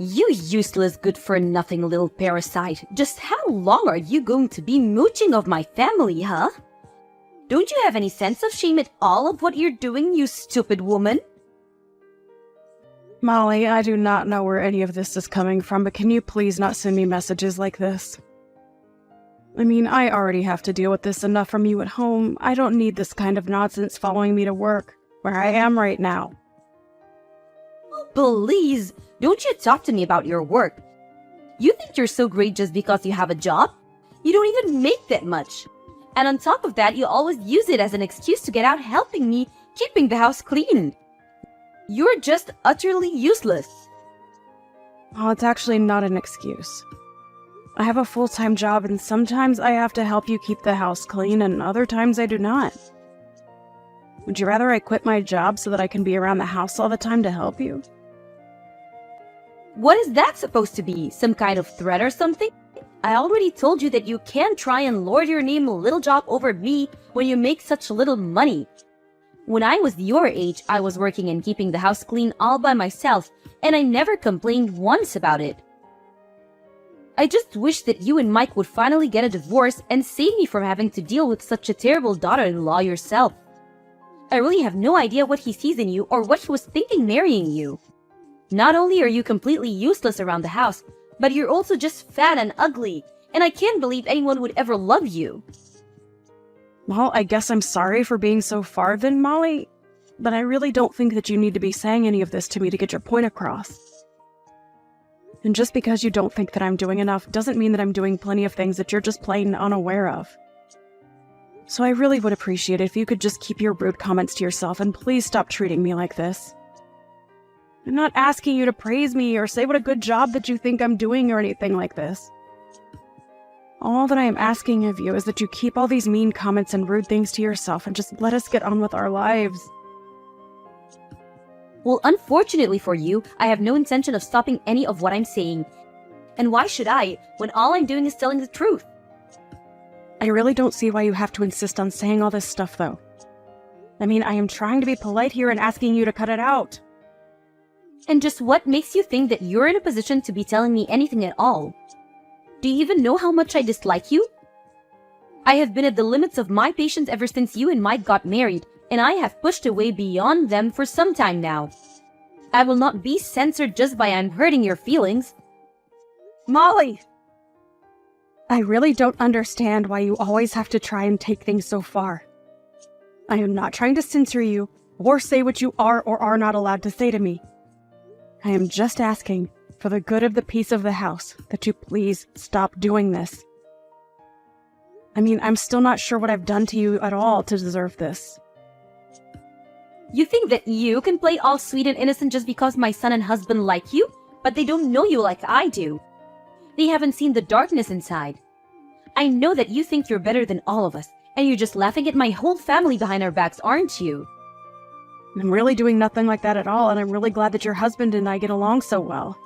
You useless good-for-nothing little parasite. Just how long are you going to be mooching of my family, huh? Don't you have any sense of shame at all of what you're doing, you stupid woman? Molly, I do not know where any of this is coming from, but can you please not send me messages like this? I mean, I already have to deal with this enough from you at home. I don't need this kind of nonsense following me to work, where I am right now. Oh, please, don't you talk to me about your work. You think you're so great just because you have a job? You don't even make that much. And on top of that, you always use it as an excuse to get out helping me, keeping the house clean. You're just utterly useless. Oh, it's actually not an excuse. I have a full-time job, and sometimes I have to help you keep the house clean, and other times I do not. Would you rather I quit my job so that I can be around the house all the time to help you? What is that supposed to be? Some kind of threat or something? I already told you that you can't try and lord your name little job over me when you make such little money. When I was your age, I was working and keeping the house clean all by myself, and I never complained once about it. I just wish that you and Mike would finally get a divorce and save me from having to deal with such a terrible daughter-in-law yourself. I really have no idea what he sees in you or what he was thinking marrying you. Not only are you completely useless around the house, but you're also just fat and ugly, and I can't believe anyone would ever love you. Well, I guess I'm sorry for being so far then, Molly, but I really don't think that you need to be saying any of this to me to get your point across. And just because you don't think that I'm doing enough doesn't mean that I'm doing plenty of things that you're just plain unaware of. So I really would appreciate it if you could just keep your rude comments to yourself and please stop treating me like this. I'm not asking you to praise me or say what a good job that you think I'm doing or anything like this. All that I am asking of you is that you keep all these mean comments and rude things to yourself and just let us get on with our lives. Well, unfortunately for you, I have no intention of stopping any of what I'm saying. And why should I, when all I'm doing is telling the truth? I really don't see why you have to insist on saying all this stuff, though. I mean, I am trying to be polite here and asking you to cut it out. And just what makes you think that you're in a position to be telling me anything at all? Do you even know how much I dislike you? I have been at the limits of my patience ever since you and Mike got married, and I have pushed away beyond them for some time now. I will not be censored just by I'm hurting your feelings. Molly! I really don't understand why you always have to try and take things so far. I am not trying to censor you, or say what you are or are not allowed to say to me. I am just asking, for the good of the peace of the house, that you please stop doing this. I mean, I'm still not sure what I've done to you at all to deserve this. You think that you can play all sweet and innocent just because my son and husband like you, but they don't know you like I do. They haven't seen the darkness inside. I know that you think you're better than all of us, and you're just laughing at my whole family behind our backs, aren't you? I'm really doing nothing like that at all, and I'm really glad that your husband and I get along so well.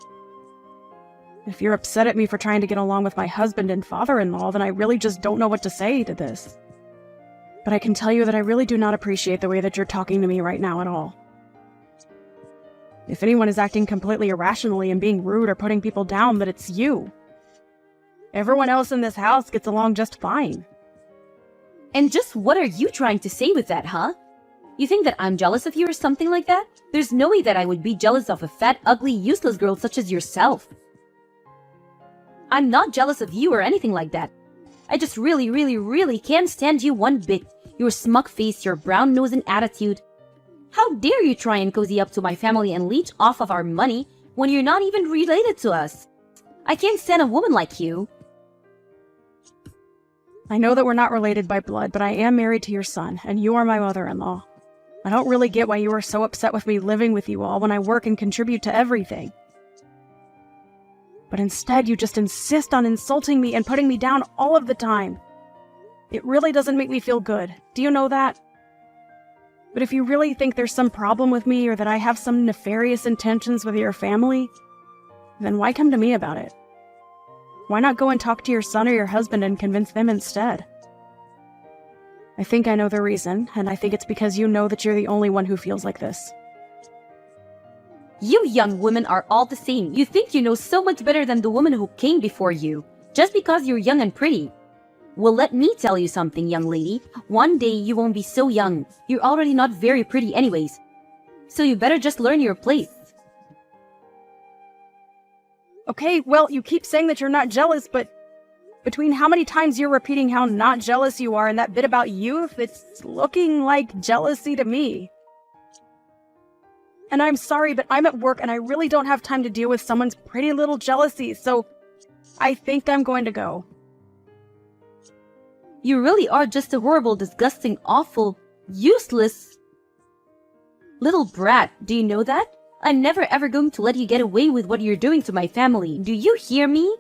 If you're upset at me for trying to get along with my husband and father-in-law, then I really just don't know what to say to this. But I can tell you that I really do not appreciate the way that you're talking to me right now at all. If anyone is acting completely irrationally and being rude or putting people down, then it's you. Everyone else in this house gets along just fine. And just what are you trying to say with that, huh? You think that I'm jealous of you or something like that? There's no way that I would be jealous of a fat, ugly, useless girl such as yourself. I'm not jealous of you or anything like that. I just really can't stand you one bit. Your smug face, your brown nose and attitude. How dare you try and cozy up to my family and leech off of our money when you're not even related to us? I can't stand a woman like you. I know that we're not related by blood, but I am married to your son, and you are my mother-in-law. I don't really get why you are so upset with me living with you all when I work and contribute to everything. But instead, you just insist on insulting me and putting me down all of the time. It really doesn't make me feel good. Do you know that? But if you really think there's some problem with me or that I have some nefarious intentions with your family, then why come to me about it? Why not go and talk to your son or your husband and convince them instead? I think I know the reason, and I think it's because you know that you're the only one who feels like this. You young women are all the same. You think you know so much better than the woman who came before you, just because you're young and pretty. Well, let me tell you something, young lady. One day you won't be so young. You're already not very pretty anyways. So you better just learn your place. Okay, well, you keep saying that you're not jealous, but between how many times you're repeating how not jealous you are and that bit about youth, it's looking like jealousy to me. And I'm sorry, but I'm at work and I really don't have time to deal with someone's pretty little jealousy, so I think I'm going to go. You really are just a horrible, disgusting, awful, useless little brat. Do you know that? I'm never ever going to let you get away with what you're doing to my family. Do you hear me?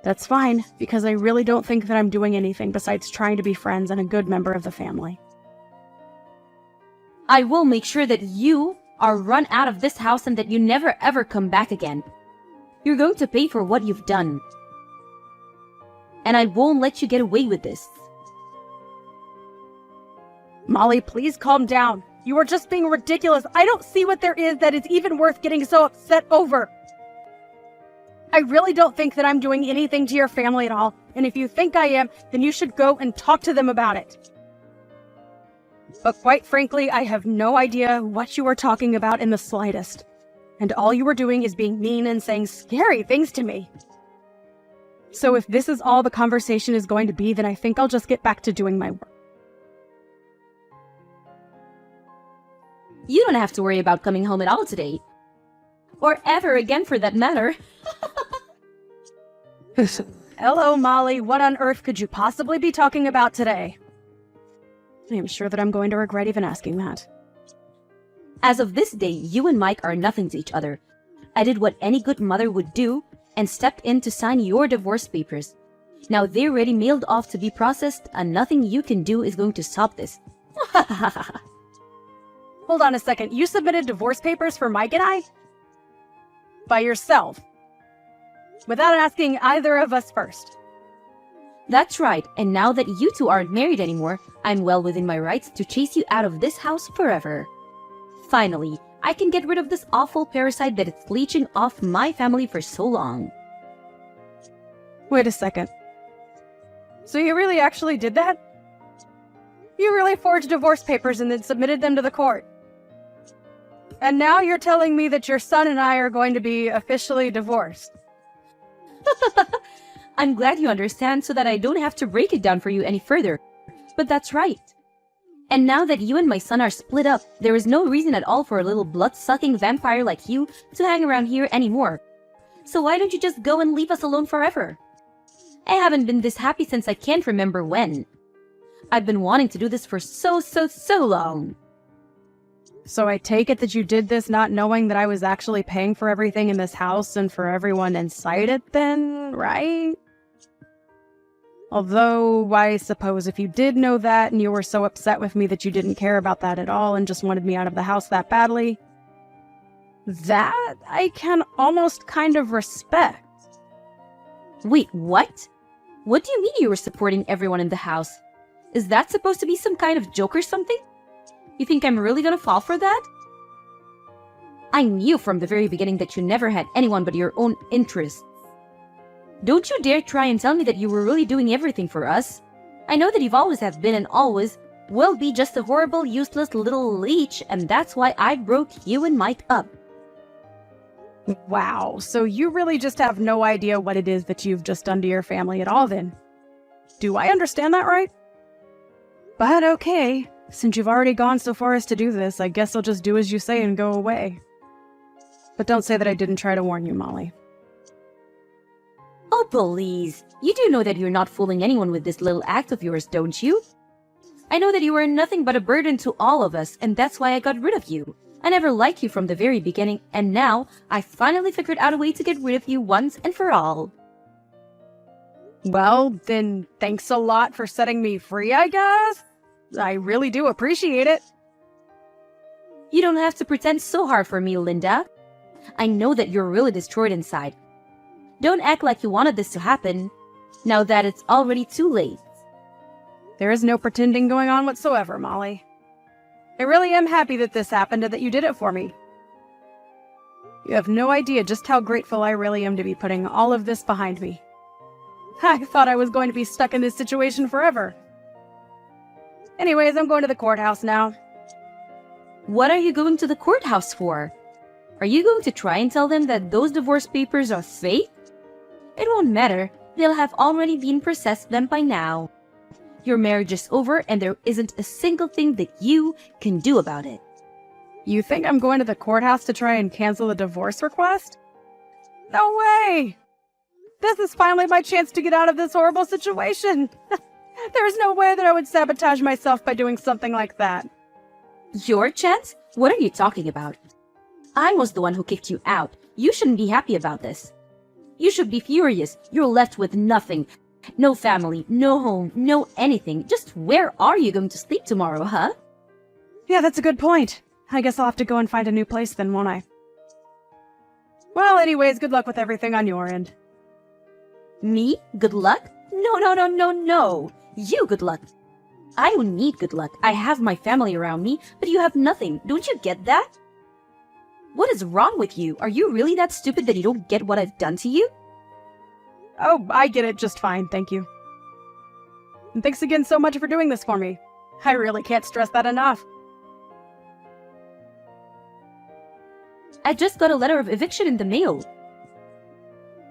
That's fine, because I really don't think that I'm doing anything besides trying to be friends and a good member of the family. I will make sure that you are run out of this house and that you never ever come back again. You're going to pay for what you've done. And I won't let you get away with this. Molly, please calm down. You are just being ridiculous. I don't see what there is that is even worth getting so upset over. I really don't think that I'm doing anything to your family at all. And if you think I am, then you should go and talk to them about it. But quite frankly, I have no idea what you are talking about in the slightest. And all you are doing is being mean and saying scary things to me. So if this is all the conversation is going to be, then I think I'll just get back to doing my work. You don't have to worry about coming home at all today. Or ever again for that matter. Hello, Molly. What on earth could you possibly be talking about today? I am sure that I'm going to regret even asking that. As of this day, you and Mike are nothing to each other. I did what any good mother would do and stepped in to sign your divorce papers. Now they're already mailed off to be processed and nothing you can do is going to stop this. Hold on a second. You submitted divorce papers for Mike and I? By yourself? Without asking either of us first? That's right, and now that you two aren't married anymore, I'm well within my rights to chase you out of this house forever. Finally, I can get rid of this awful parasite that is leeching off my family for so long. Wait a second. So you really actually did that? You really forged divorce papers and then submitted them to the court? And now you're telling me that your son and I are going to be officially divorced? I'm glad you understand so that I don't have to break it down for you any further. But that's right. And now that you and my son are split up, there is no reason at all for a little blood-sucking vampire like you to hang around here anymore. So why don't you just go and leave us alone forever? I haven't been this happy since I can't remember when. I've been wanting to do this for so long. So I take it that you did this not knowing that I was actually paying for everything in this house and for everyone inside it then, right? Although, I suppose if you did know that and you were so upset with me that you didn't care about that at all and just wanted me out of the house that badly, that I can almost kind of respect. Wait, what? What do you mean you were supporting everyone in the house? Is that supposed to be some kind of joke or something? You think I'm really gonna fall for that? I knew from the very beginning that you never had anyone but your own interests. Don't you dare try and tell me that you were really doing everything for us. I know that you've always have been and always will be just a horrible, useless little leech, and that's why I broke you and Mike up. Wow, so you really just have no idea what it is that you've just done to your family at all then. Do I understand that right? But okay, since you've already gone so far as to do this, I guess I'll just do as you say and go away. But don't say that I didn't try to warn you, Molly. Oh, please. You do know that you're not fooling anyone with this little act of yours, don't you? I know that you were nothing but a burden to all of us, and that's why I got rid of you. I never liked you from the very beginning, and now I finally figured out a way to get rid of you once and for all. Well, then thanks a lot for setting me free, I guess. I really do appreciate it. You don't have to pretend so hard for me, Linda. I know that you're really destroyed inside. Don't act like you wanted this to happen, now that it's already too late. There is no pretending going on whatsoever, Molly. I really am happy that this happened and that you did it for me. You have no idea just how grateful I really am to be putting all of this behind me. I thought I was going to be stuck in this situation forever. Anyways, I'm going to the courthouse now. What are you going to the courthouse for? Are you going to try and tell them that those divorce papers are fake? It won't matter. They'll have already been processed them by now. Your marriage is over and there isn't a single thing that you can do about it. You think I'm going to the courthouse to try and cancel the divorce request? No way! This is finally my chance to get out of this horrible situation. There's no way that I would sabotage myself by doing something like that. Your chance? What are you talking about? I was the one who kicked you out. You shouldn't be happy about this. You should be furious. You're left with nothing. No family, no home, no anything. Just where are you going to sleep tomorrow, huh? Yeah, that's a good point. I guess I'll have to go and find a new place then, won't I? Well, anyways, good luck with everything on your end. Me? Good luck? No. You good luck. I don't need good luck. I have my family around me, but you have nothing. Don't you get that? What is wrong with you? Are you really that stupid that you don't get what I've done to you? Oh, I get it just fine, thank you. And thanks again so much for doing this for me. I really can't stress that enough. I just got a letter of eviction in the mail.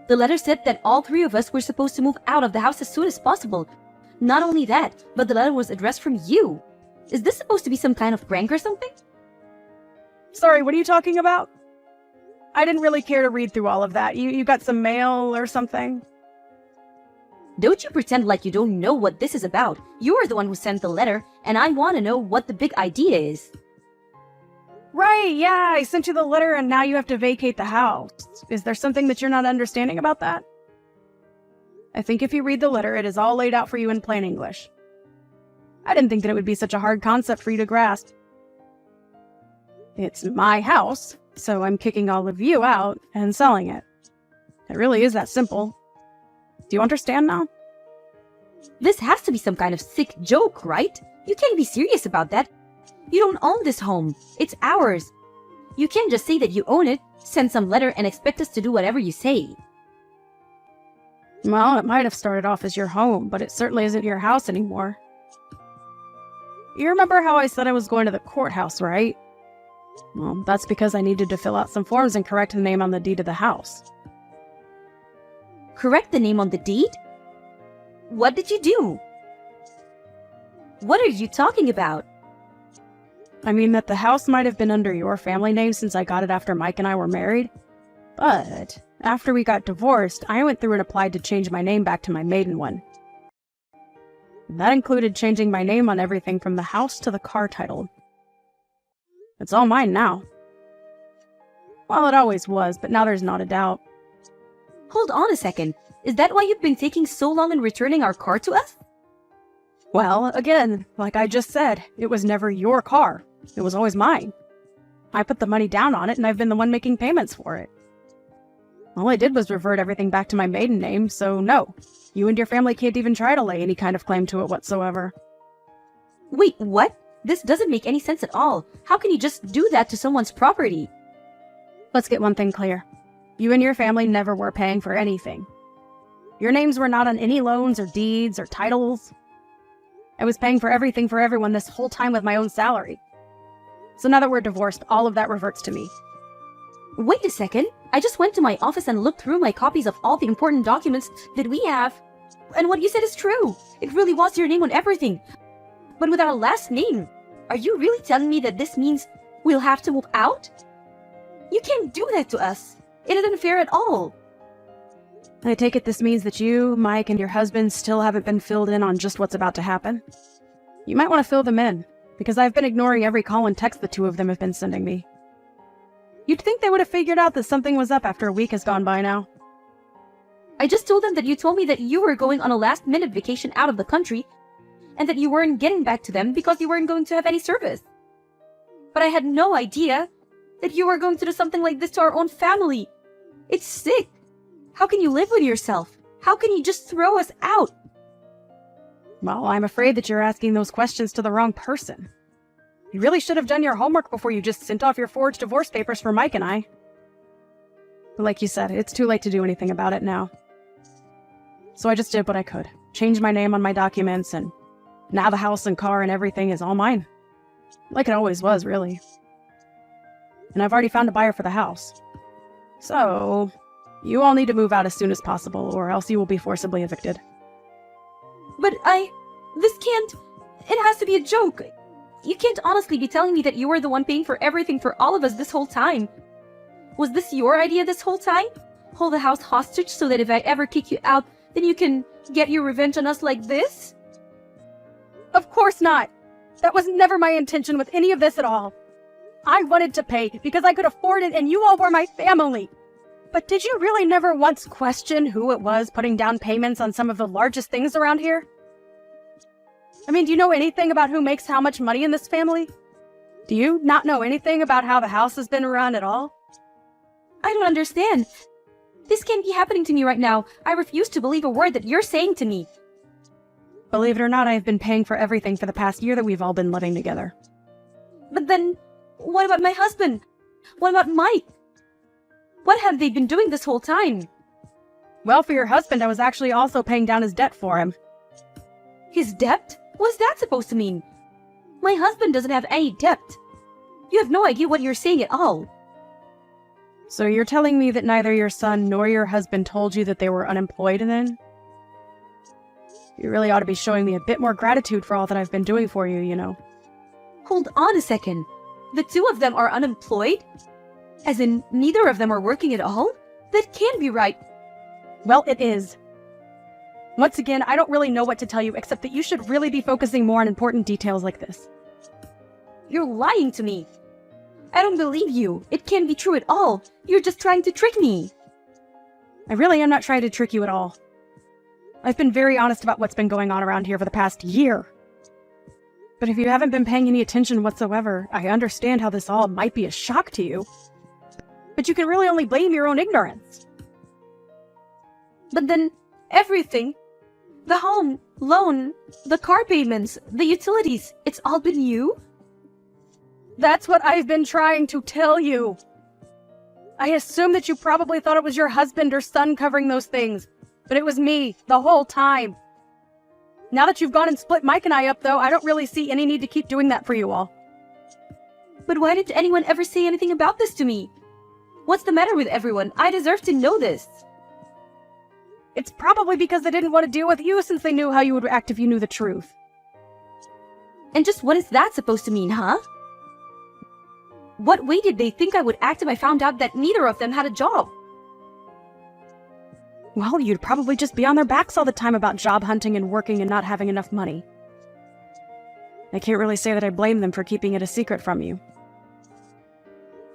The letter said that all three of us were supposed to move out of the house as soon as possible. Not only that, but the letter was addressed from you. Is this supposed to be some kind of prank or something? Sorry, what are you talking about? I didn't really care to read through all of that. You got some mail or something? Don't you pretend like you don't know what this is about. You're the one who sent the letter, and I want to know what the big idea is. Right, yeah, I sent you the letter and now you have to vacate the house. Is there something that you're not understanding about that? I think if you read the letter, it is all laid out for you in plain English. I didn't think that it would be such a hard concept for you to grasp. It's my house, so I'm kicking all of you out and selling it. It really is that simple. Do you understand now? This has to be some kind of sick joke, right? You can't be serious about that. You don't own this home. It's ours. You can't just say that you own it, send some letter, and expect us to do whatever you say. Well, it might have started off as your home, but it certainly isn't your house anymore. You remember how I said I was going to the courthouse, right? Well, that's because I needed to fill out some forms and correct the name on the deed of the house. Correct the name on the deed? What did you do? What are you talking about? I mean that the house might have been under your family name since I got it after Mike and I were married. But after we got divorced, I went through and applied to change my name back to my maiden one. That included changing my name on everything from the house to the car title. It's all mine now. Well, it always was, but now there's not a doubt. Hold on a second. Is that why you've been taking so long in returning our car to us? Well, again, like I just said, it was never your car. It was always mine. I put the money down on it, and I've been the one making payments for it. All I did was revert everything back to my maiden name, so no. You and your family can't even try to lay any kind of claim to it whatsoever. Wait, what? This doesn't make any sense at all. How can you just do that to someone's property? Let's get one thing clear. You and your family never were paying for anything. Your names were not on any loans or deeds or titles. I was paying for everything for everyone this whole time with my own salary. So now that we're divorced, all of that reverts to me. Wait a second. I just went to my office and looked through my copies of all the important documents that we have. And what you said is true. It really was your name on everything. But with our last name, are you really telling me that this means we'll have to move out? You can't do that to us. It isn't fair at all. I take it this means that you, Mike, and your husband still haven't been filled in on just what's about to happen. You might want to fill them in, because I've been ignoring every call and text the two of them have been sending me. You'd think they would have figured out that something was up after a week has gone by now. I just told them that you told me that you were going on a last-minute vacation out of the country, and that you weren't getting back to them because you weren't going to have any service. But I had no idea that you were going to do something like this to our own family. It's sick. How can you live with yourself? How can you just throw us out? Well, I'm afraid that you're asking those questions to the wrong person. You really should have done your homework before you just sent off your forged divorce papers for Mike and I. But like you said, it's too late to do anything about it now. So I just did what I could. Changed my name on my documents, and now the house and car and everything is all mine. Like it always was, really. And I've already found a buyer for the house. So, you all need to move out as soon as possible, or else you will be forcibly evicted. But this can't... It has to be a joke. You can't honestly be telling me that you were the one paying for everything for all of us this whole time. Was this your idea this whole time? Hold the house hostage so that if I ever kick you out, then you can get your revenge on us like this? Of course not! That was never my intention with any of this at all. I wanted to pay because I could afford it and you all were my family. But did you really never once question who it was putting down payments on some of the largest things around here? I mean, do you know anything about who makes how much money in this family? Do you not know anything about how the house has been run at all? I don't understand. This can't be happening to me right now. I refuse to believe a word that you're saying to me. Believe it or not, I have been paying for everything for the past year that we've all been living together. But then, what about my husband? What about Mike? What have they been doing this whole time? Well, for your husband, I was actually also paying down his debt for him. His debt? What's that supposed to mean? My husband doesn't have any debt. You have no idea what you're saying at all. So you're telling me that neither your son nor your husband told you that they were unemployed then? You really ought to be showing me a bit more gratitude for all that I've been doing for you, you know. Hold on a second. The two of them are unemployed? As in, neither of them are working at all? That can't be right. Well, it is. Once again, I don't really know what to tell you, except that you should really be focusing more on important details like this. You're lying to me. I don't believe you. It can't be true at all. You're just trying to trick me. I really am not trying to trick you at all. I've been very honest about what's been going on around here for the past year. But if you haven't been paying any attention whatsoever, I understand how this all might be a shock to you. But you can really only blame your own ignorance. But then, everything, the home, loan, the car payments, the utilities, it's all been you? That's what I've been trying to tell you. I assume that you probably thought it was your husband or son covering those things, but it was me, the whole time. Now that you've gone and split Mike and I up, though, I don't really see any need to keep doing that for you all. But why didn't anyone ever say anything about this to me? What's the matter with everyone? I deserve to know this. It's probably because they didn't want to deal with you since they knew how you would act if you knew the truth. And just what is that supposed to mean, huh? What way did they think I would act if I found out that neither of them had a job? Well, you'd probably just be on their backs all the time about job hunting and working and not having enough money. I can't really say that I blame them for keeping it a secret from you.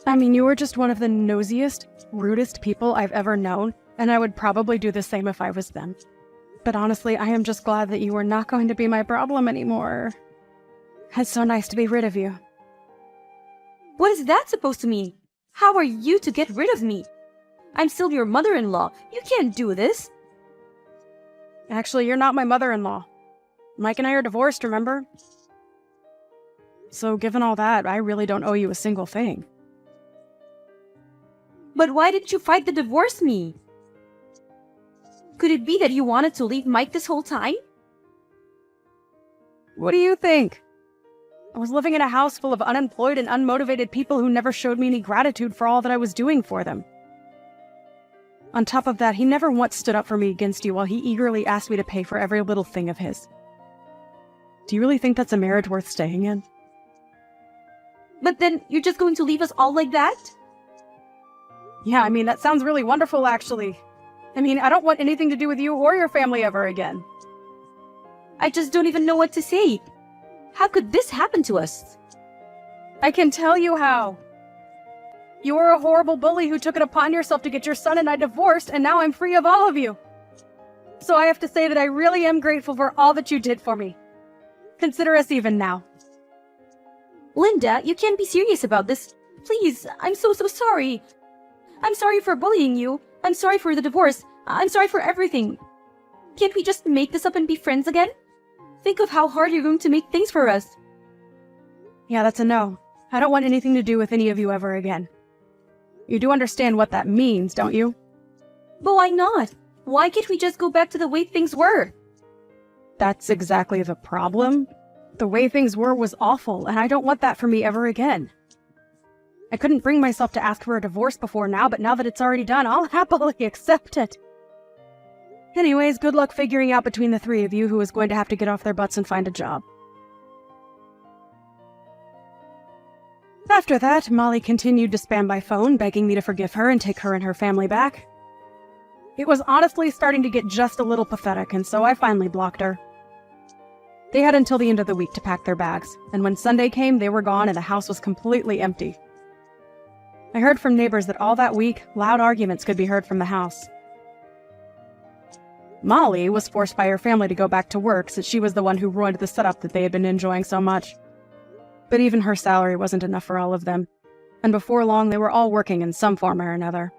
I mean, you were just one of the nosiest, rudest people I've ever known, and I would probably do the same if I was them. But honestly, I am just glad that you were not going to be my problem anymore. It's so nice to be rid of you. What is that supposed to mean? How are you to get rid of me? I'm still your mother-in-law. You can't do this. Actually, you're not my mother-in-law. Mike and I are divorced, remember? So given all that, I really don't owe you a single thing. But why didn't you fight to divorce me? Could it be that you wanted to leave Mike this whole time? What do you think? I was living in a house full of unemployed and unmotivated people who never showed me any gratitude for all that I was doing for them. On top of that, he never once stood up for me against you while he eagerly asked me to pay for every little thing of his. Do you really think that's a marriage worth staying in? But then, you're just going to leave us all like that? Yeah, I mean, that sounds really wonderful, actually. I mean, I don't want anything to do with you or your family ever again. I just don't even know what to say. How could this happen to us? I can tell you how. You were a horrible bully who took it upon yourself to get your son and I divorced, and now I'm free of all of you. So I have to say that I really am grateful for all that you did for me. Consider us even now. Linda, you can't be serious about this. Please, I'm so sorry. I'm sorry for bullying you. I'm sorry for the divorce. I'm sorry for everything. Can't we just make this up and be friends again? Think of how hard you're going to make things for us. Yeah, that's a no. I don't want anything to do with any of you ever again. You do understand what that means, don't you? But why not? Why can't we just go back to the way things were? That's exactly the problem. The way things were was awful, and I don't want that for me ever again. I couldn't bring myself to ask for a divorce before now, but now that it's already done, I'll happily accept it. Anyways, good luck figuring out between the three of you who is going to have to get off their butts and find a job. After that, Molly continued to spam my phone, begging me to forgive her and take her and her family back. It was honestly starting to get just a little pathetic, and so I finally blocked her. They had until the end of the week to pack their bags, and when Sunday came, they were gone and the house was completely empty. I heard from neighbors that all that week, loud arguments could be heard from the house. Molly was forced by her family to go back to work since she was the one who ruined the setup that they had been enjoying so much. But even her salary wasn't enough for all of them, and before long they were all working in some form or another.